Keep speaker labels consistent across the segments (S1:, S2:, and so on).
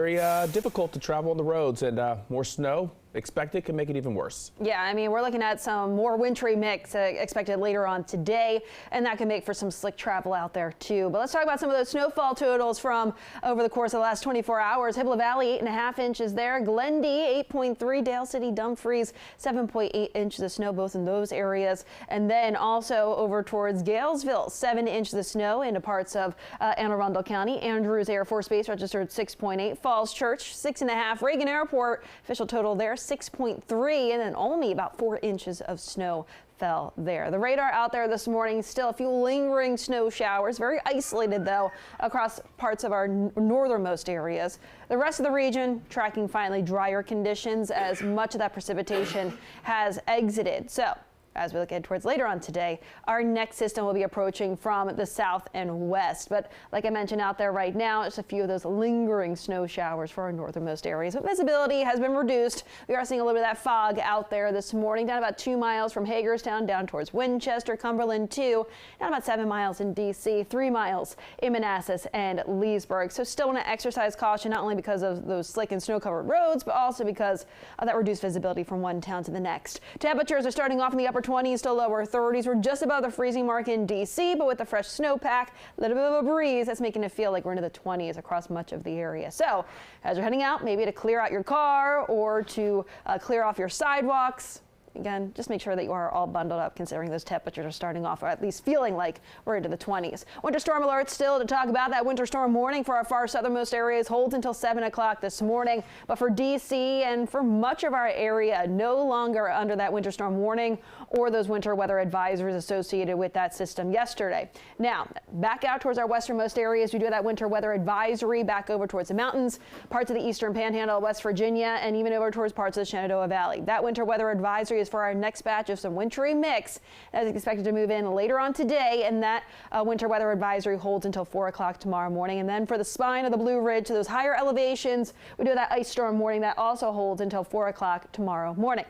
S1: very difficult to travel on the roads, and more snow expected can make it even worse.
S2: Yeah, I mean, we're looking at some more wintry mix expected later on today, and that can make for some slick travel out there too. But let's talk about some of those snowfall totals from over the course of the last 24 hours. Hippolyte Valley, 8.5 inches there. Glendy, 8.3. Dale City, Dumfries, 7.8 inches of snow, both in those areas. And then also over towards Galesville, 7 inches of snow into parts of Anne Arundel County. Andrews Air Force Base registered 6.8. Falls Church, 6.5. Reagan Airport, official total there, 6.3, and then only about 4 inches of snow fell there. The radar out there this morning, still a few lingering snow showers, very isolated though across parts of our northernmost areas. The rest of the region tracking finally drier conditions as much of that precipitation has exited. So as we look ahead towards later on today, our next system will be approaching from the south and west. But like I mentioned out there right now, just a few of those lingering snow showers for our northernmost areas. But visibility has been reduced. We are seeing a little bit of that fog out there this morning, down about 2 miles from Hagerstown down towards Winchester, Cumberland 2, down about 7 miles in D.C., 3 miles in Manassas and Leesburg. So still want to exercise caution, not only because of those slick and snow-covered roads, but also because of that reduced visibility from one town to the next. Temperatures are starting off in the upper 20s to lower 30s. We're just above the freezing mark in D.C., but with the fresh snowpack, a little bit of a breeze, that's making it feel like we're into the 20s across much of the area. So as you're heading out, maybe to clear out your car or to clear off your sidewalks, again, just make sure that you are all bundled up, considering those temperatures are starting off, or at least feeling like we're into the 20s. Winter storm alert still to talk about. That winter storm warning for our far southernmost areas holds until 7 o'clock this morning. But for D.C. and for much of our area, no longer under that winter storm warning or those winter weather advisories associated with that system yesterday. Now, back out towards our westernmost areas, we do have that winter weather advisory back over towards the mountains, parts of the eastern panhandle of West Virginia, and even over towards parts of the Shenandoah Valley. That winter weather advisory is for our next batch of some wintry mix that is expected to move in later on today, and that winter weather advisory holds until 4 o'clock tomorrow morning. And then for the spine of the Blue Ridge to those higher elevations, we do that ice storm warning that also holds until 4 o'clock tomorrow morning.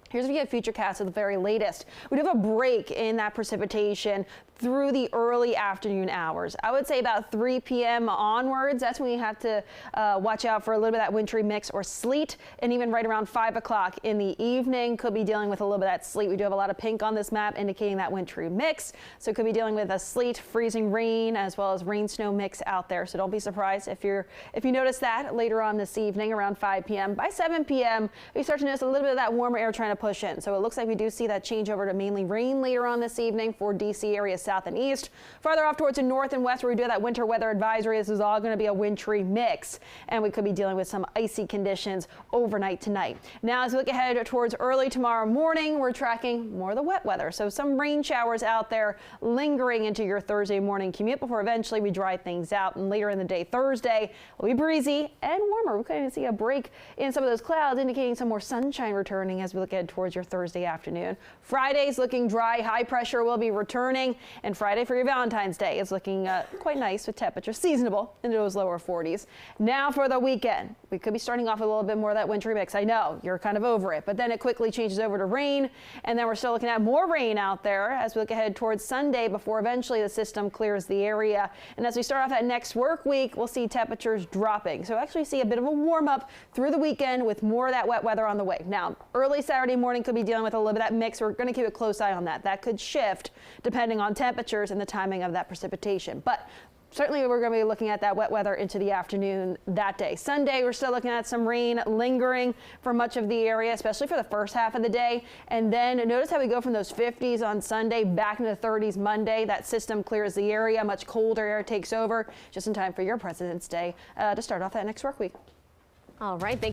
S2: Here's a future cast of the very latest. We do have a break in that precipitation through the early afternoon hours. I would say about 3 p.m. onwards. That's when you have to watch out for a little bit of that wintry mix or sleet. And even right around 5 o'clock in the evening, could be dealing with a little bit of that sleet. We do have a lot of pink on this map indicating that wintry mix. So could be dealing with a sleet, freezing rain, as well as rain snow mix out there. So don't be surprised if you notice that later on this evening around 5 p.m. By 7 p.m., we start to notice a little bit of that warmer air trying to push in. So it looks like we do see that change over to mainly rain later on this evening for D.C. areas south and east. Farther off towards the north and west, where we do have that winter weather advisory, this is all going to be a wintry mix, and we could be dealing with some icy conditions overnight tonight. Now, as we look ahead towards early tomorrow morning, we're tracking more of the wet weather. So some rain showers out there lingering into your Thursday morning commute before eventually we dry things out. And later in the day, Thursday will be breezy and warmer. We could even see a break in some of those clouds, indicating some more sunshine returning as we look ahead towards your Thursday afternoon. Friday's looking dry. High pressure will be returning, and Friday for your Valentine's Day is looking quite nice with temperatures seasonable into those lower 40s. Now for the weekend, we could be starting off with a little bit more of that wintry mix. I know you're kind of over it, but then it quickly changes over to rain, and then we're still looking at more rain out there as we look ahead towards Sunday before eventually the system clears the area. And as we start off that next work week, we'll see temperatures dropping. So actually see a bit of a warm up through the weekend with more of that wet weather on the way. Now, early Saturday morning could be dealing with a little bit of that mix. We're going to keep a close eye on that. That could shift depending on temperatures and the timing of that precipitation. But certainly we're going to be looking at that wet weather into the afternoon that day. Sunday, we're still looking at some rain lingering for much of the area, especially for the first half of the day. And then notice how we go from those 50s on Sunday back into the 30s Monday. That system clears the area. Much colder air takes over just in time for your President's Day to start off that next work week.
S3: All right.